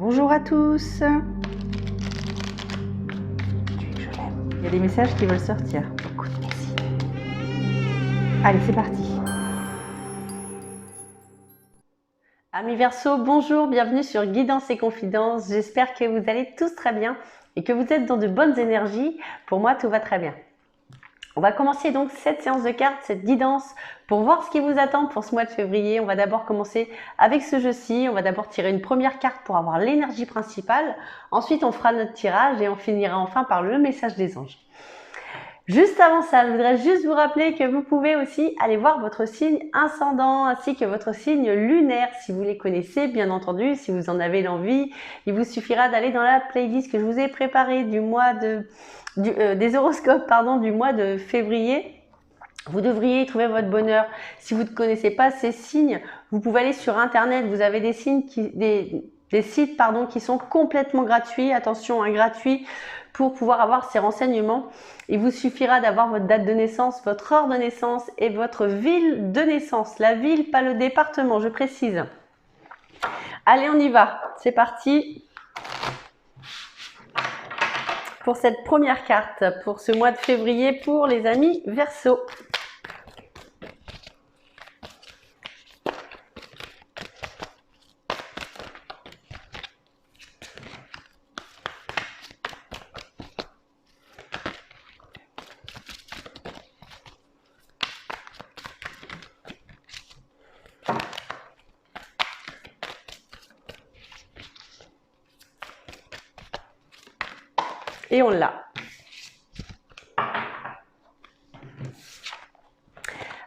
Bonjour à tous. Il y a des messages qui veulent sortir. Écoute, merci. Allez, c'est parti. Amis Verseau, bonjour, bienvenue sur Guidance et Confidences. J'espère que vous allez tous très bien et que vous êtes dans de bonnes énergies. Pour moi, tout va très bien. On va commencer donc cette séance de cartes, cette guidance pour voir ce qui vous attend pour ce mois de février. On va d'abord commencer avec ce jeu-ci. On va d'abord tirer une première carte pour avoir l'énergie principale. Ensuite, on fera notre tirage et on finira enfin par le message des anges. Juste avant ça, je voudrais juste vous rappeler que vous pouvez aussi aller voir votre signe ascendant ainsi que votre signe lunaire si vous les connaissez, bien entendu, si vous en avez l'envie. Il vous suffira d'aller dans la playlist que je vous ai préparée des horoscopes du mois de février. Vous devriez y trouver votre bonheur. Si vous ne connaissez pas ces signes, vous pouvez aller sur internet. Vous avez des signes des sites qui sont complètement gratuits. Attention, gratuits pour pouvoir avoir ces renseignements. Il vous suffira d'avoir votre date de naissance, votre heure de naissance et votre ville de naissance. La ville, pas le département, je précise. Allez, on y va. C'est parti pour cette première carte pour ce mois de février pour les amis Verseau. Et on l'a.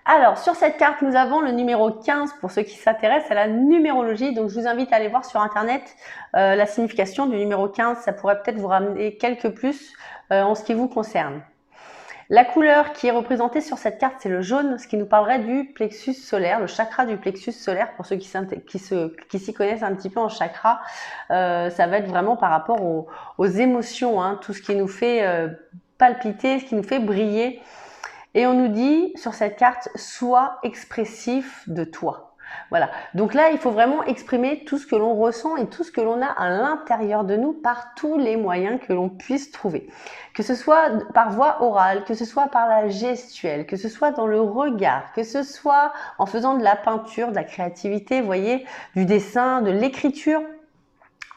Alors, sur cette carte, nous avons le numéro 15 pour ceux qui s'intéressent à la numérologie. Donc, je vous invite à aller voir sur Internet la signification du numéro 15. Ça pourrait peut-être vous ramener quelques plus en ce qui vous concerne. La couleur qui est représentée sur cette carte, c'est le jaune, ce qui nous parlerait du plexus solaire, le chakra du plexus solaire, pour ceux qui s'y connaissent un petit peu en chakra. Ça va être vraiment par rapport aux émotions, tout ce qui nous fait palpiter, ce qui nous fait briller. Et on nous dit sur cette carte, sois expressif de toi. Voilà. Donc là, il faut vraiment exprimer tout ce que l'on ressent et tout ce que l'on a à l'intérieur de nous par tous les moyens que l'on puisse trouver. Que ce soit par voie orale, que ce soit par la gestuelle, que ce soit dans le regard, que ce soit en faisant de la peinture, de la créativité, vous voyez, du dessin, de l'écriture.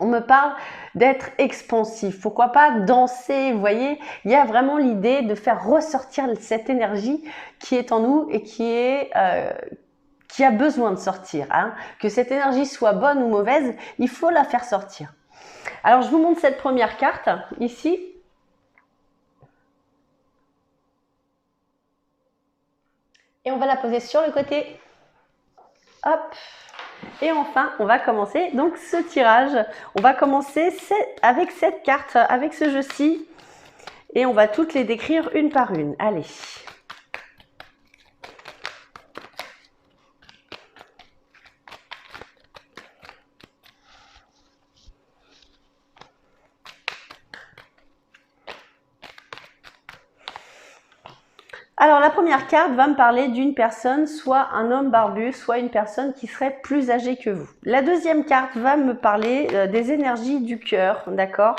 On me parle d'être expansif. Pourquoi pas danser, vous voyez. Il y a vraiment l'idée de faire ressortir cette énergie qui est en nous et qui a besoin de sortir. Que cette énergie soit bonne ou mauvaise, il faut la faire sortir. Alors, je vous montre cette première carte ici. Et on va la poser sur le côté. Hop. Et enfin, on va commencer donc ce tirage. On va commencer avec cette carte, avec ce jeu-ci. Et on va toutes les décrire une par une. Allez. Alors, la première carte va me parler d'une personne, soit un homme barbu, soit une personne qui serait plus âgée que vous. La deuxième carte va me parler des énergies du cœur, d'accord?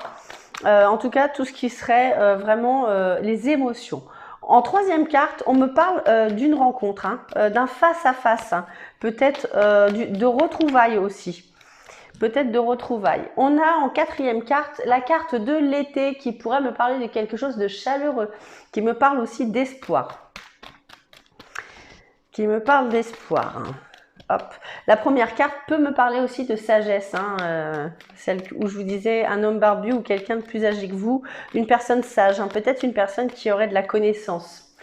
En tout cas, tout ce qui serait vraiment les émotions. En troisième carte, on me parle d'une rencontre, d'un face-à-face, peut-être de retrouvailles aussi. Peut-être de retrouvailles. On a en quatrième carte la carte de l'été qui pourrait me parler de quelque chose de chaleureux, qui me parle aussi d'espoir. Qui me parle d'espoir. Hop. La première carte peut me parler aussi de sagesse, celle où je vous disais un homme barbu ou quelqu'un de plus âgé que vous, une personne sage, peut-être une personne qui aurait de la connaissance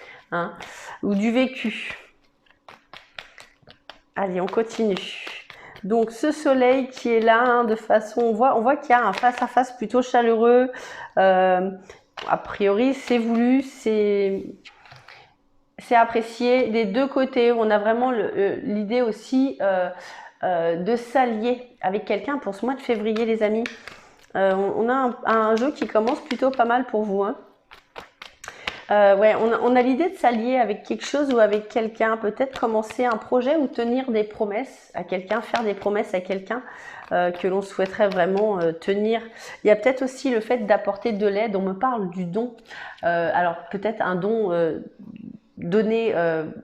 ou du vécu. Allez, on continue. Donc, ce soleil qui est là, de façon, on voit qu'il y a un face-à-face plutôt chaleureux. A priori, c'est voulu, c'est apprécié des deux côtés. On a vraiment l'idée aussi de s'allier avec quelqu'un pour ce mois de février, les amis. On a un jeu qui commence plutôt pas mal pour vous. Ouais, on a l'idée de s'allier avec quelque chose ou avec quelqu'un, peut-être commencer un projet ou tenir des promesses à quelqu'un, faire des promesses à quelqu'un que l'on souhaiterait vraiment tenir. Il y a peut-être aussi le fait d'apporter de l'aide. On me parle du don. Alors peut-être un don donner,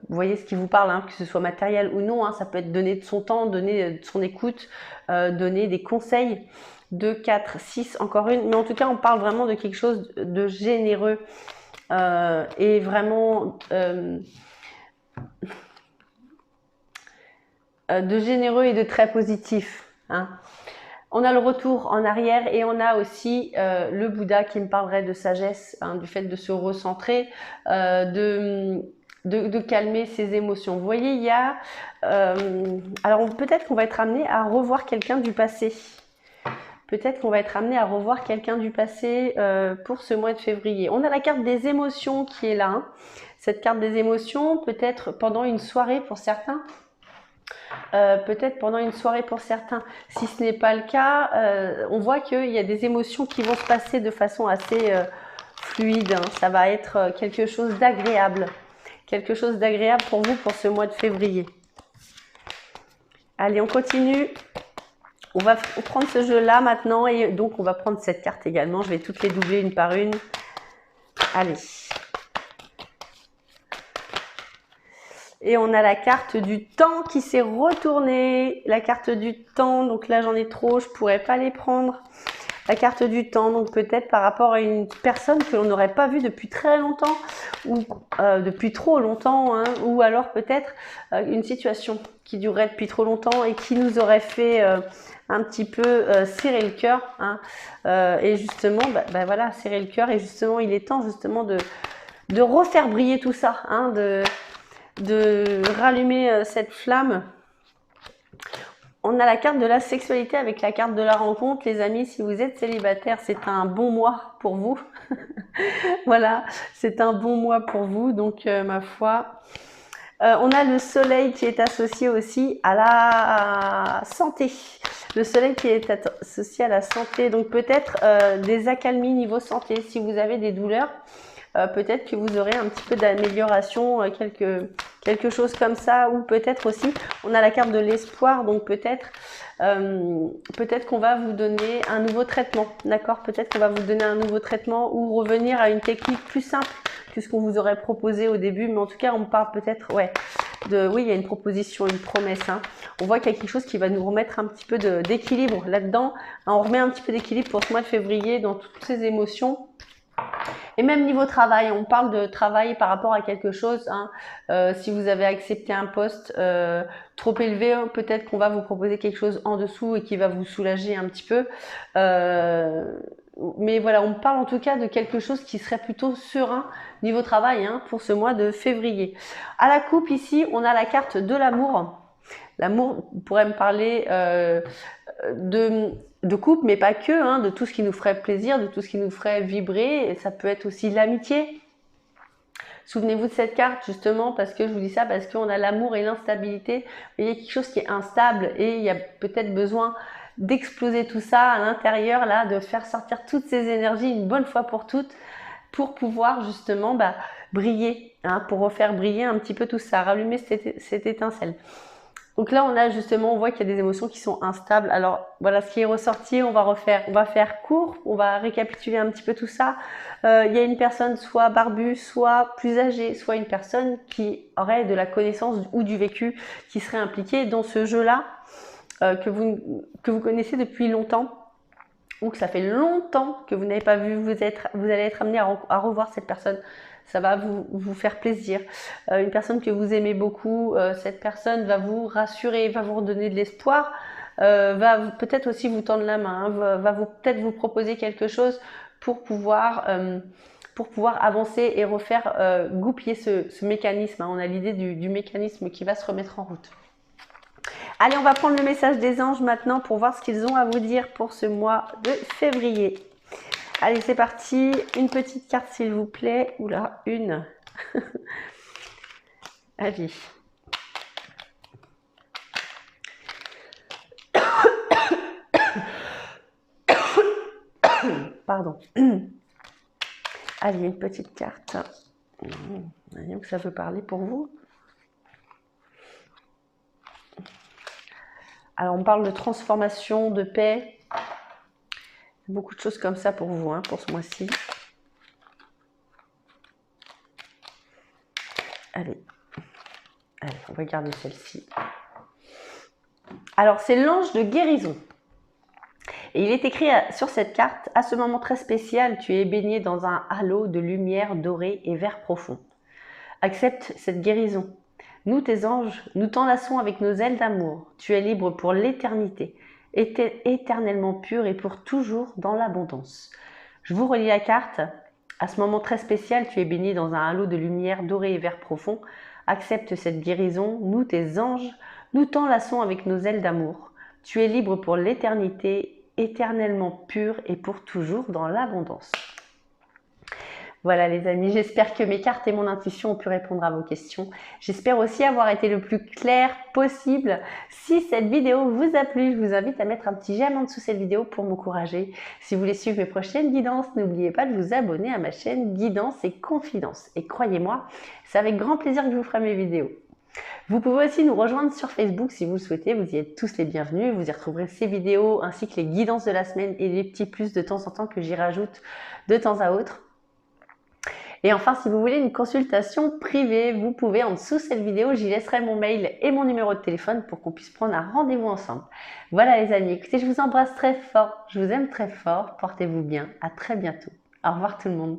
vous voyez ce qui vous parle, hein, que ce soit matériel ou non, hein, ça peut être donner de son temps, donner de son écoute, donner des conseils. 2, 4, 6, encore une. Mais en tout cas, on parle vraiment de quelque chose de généreux. Et vraiment de généreux et de très positif. Hein. On a le retour en arrière et on a aussi le Bouddha qui me parlerait de sagesse, hein, du fait de se recentrer, de calmer ses émotions. Vous voyez, il y a... alors peut-être qu'on va être amené à revoir quelqu'un du passé. Peut-être qu'on va être amené à revoir quelqu'un du passé pour ce mois de février. On a la carte des émotions qui est là. Hein. Cette carte des émotions, peut-être pendant une soirée pour certains. Peut-être pendant une soirée pour certains. Si ce n'est pas le cas, on voit qu'il y a des émotions qui vont se passer de façon assez fluide. Hein. Ça va être quelque chose d'agréable. Quelque chose d'agréable pour vous pour ce mois de février. Allez, on continue. On va prendre ce jeu-là maintenant et donc on va prendre cette carte également. Je vais toutes les doubler une par une. Allez. Et on a la carte du temps qui s'est retournée. La carte du temps, donc là j'en ai trop, je pourrais pas les prendre. La carte du temps, donc peut-être par rapport à une personne que l'on n'aurait pas vue depuis très longtemps ou depuis trop longtemps, hein, ou alors peut-être une situation qui durait depuis trop longtemps et qui nous aurait fait un petit peu serrer le cœur. Hein, et justement, voilà, serrer le cœur. Et justement, il est temps justement de refaire briller tout ça, hein, de rallumer cette flamme. On a la carte de la sexualité avec la carte de la rencontre. Les amis, si vous êtes célibataire, c'est un bon mois pour vous. Voilà, c'est un bon mois pour vous. Donc, ma foi, on a le soleil qui est associé aussi à la santé. Le soleil qui est associé à la santé. Donc, peut-être des accalmies niveau santé. Si vous avez des douleurs, peut-être que vous aurez un petit peu d'amélioration, quelque chose comme ça, ou peut-être aussi, on a la carte de l'espoir, donc peut-être qu'on va vous donner un nouveau traitement, d'accord? Peut-être qu'on va vous donner un nouveau traitement ou revenir à une technique plus simple que ce qu'on vous aurait proposé au début, mais en tout cas, on parle peut-être, oui, il y a une proposition, une promesse. Hein. On voit qu'il y a quelque chose qui va nous remettre un petit peu d'équilibre là-dedans. Hein, on remet un petit peu d'équilibre pour ce mois de février dans toutes ces émotions. Et même niveau travail, on parle de travail par rapport à quelque chose. Hein. Si vous avez accepté un poste trop élevé, peut-être qu'on va vous proposer quelque chose en dessous et qui va vous soulager un petit peu. Mais voilà, on parle en tout cas de quelque chose qui serait plutôt serein niveau travail, hein, pour ce mois de février. À la coupe ici, on a la carte de l'amour. L'amour pourrait me parler de couple, mais pas que, hein, de tout ce qui nous ferait plaisir, de tout ce qui nous ferait vibrer. Et ça peut être aussi l'amitié. Souvenez-vous de cette carte justement, parce que je vous dis ça, parce qu'on a l'amour et l'instabilité. Il y a quelque chose qui est instable et il y a peut-être besoin d'exploser tout ça à l'intérieur, là, de faire sortir toutes ces énergies une bonne fois pour toutes, pour pouvoir justement briller, hein, pour refaire briller un petit peu tout ça, rallumer cette étincelle. Donc là, on voit qu'il y a des émotions qui sont instables. Alors voilà ce qui est ressorti, on va faire court, on va récapituler un petit peu tout ça. Il y a une personne soit barbue, soit plus âgée, soit une personne qui aurait de la connaissance ou du vécu qui serait impliquée dans ce jeu-là que vous connaissez depuis longtemps ou que ça fait longtemps que vous n'avez pas vu. Vous allez être amené à revoir cette personne. Ça va vous faire plaisir. Une personne que vous aimez beaucoup, cette personne va vous rassurer, va vous redonner de l'espoir, va peut-être aussi vous tendre la main, hein, va peut-être vous proposer quelque chose pour pouvoir avancer et refaire goupiller ce mécanisme. Hein. On a l'idée du mécanisme qui va se remettre en route. Allez, on va prendre le message des anges maintenant pour voir ce qu'ils ont à vous dire pour ce mois de février. Allez, c'est parti. Une petite carte, s'il vous plaît. Oula, une. Allez. Pardon. Allez, une petite carte. Voyez que ça peut parler pour vous. Alors, on parle de transformation, de paix. Beaucoup de choses comme ça pour vous, hein, pour ce mois-ci. Allez, on va garder celle-ci. Alors, c'est l'ange de guérison. Et il est écrit sur cette carte, à ce moment très spécial, tu es baigné dans un halo de lumière dorée et vert profond. Accepte cette guérison. Nous, tes anges, nous t'enlaçons avec nos ailes d'amour. Tu es libre pour l'éternité, éternellement pur et pour toujours dans l'abondance. Je vous relis la carte. À ce moment très spécial, tu es baigné dans un halo de lumière dorée et vert profond. Accepte cette guérison. Nous, tes anges, nous t'enlaçons avec nos ailes d'amour. Tu es libre pour l'éternité, éternellement pur et pour toujours dans l'abondance. Voilà les amis, j'espère que mes cartes et mon intuition ont pu répondre à vos questions. J'espère aussi avoir été le plus clair possible. Si cette vidéo vous a plu, je vous invite à mettre un petit j'aime en dessous de cette vidéo pour m'encourager. Si vous voulez suivre mes prochaines guidances, n'oubliez pas de vous abonner à ma chaîne Guidance et Confidence. Et croyez-moi, c'est avec grand plaisir que je vous ferai mes vidéos. Vous pouvez aussi nous rejoindre sur Facebook si vous le souhaitez, vous y êtes tous les bienvenus. Vous y retrouverez ces vidéos ainsi que les guidances de la semaine et les petits plus de temps en temps que j'y rajoute de temps à autre. Et enfin, si vous voulez une consultation privée, vous pouvez en dessous de cette vidéo, j'y laisserai mon mail et mon numéro de téléphone pour qu'on puisse prendre un rendez-vous ensemble. Voilà les amis, écoutez, je vous embrasse très fort, je vous aime très fort, portez-vous bien, à très bientôt. Au revoir tout le monde.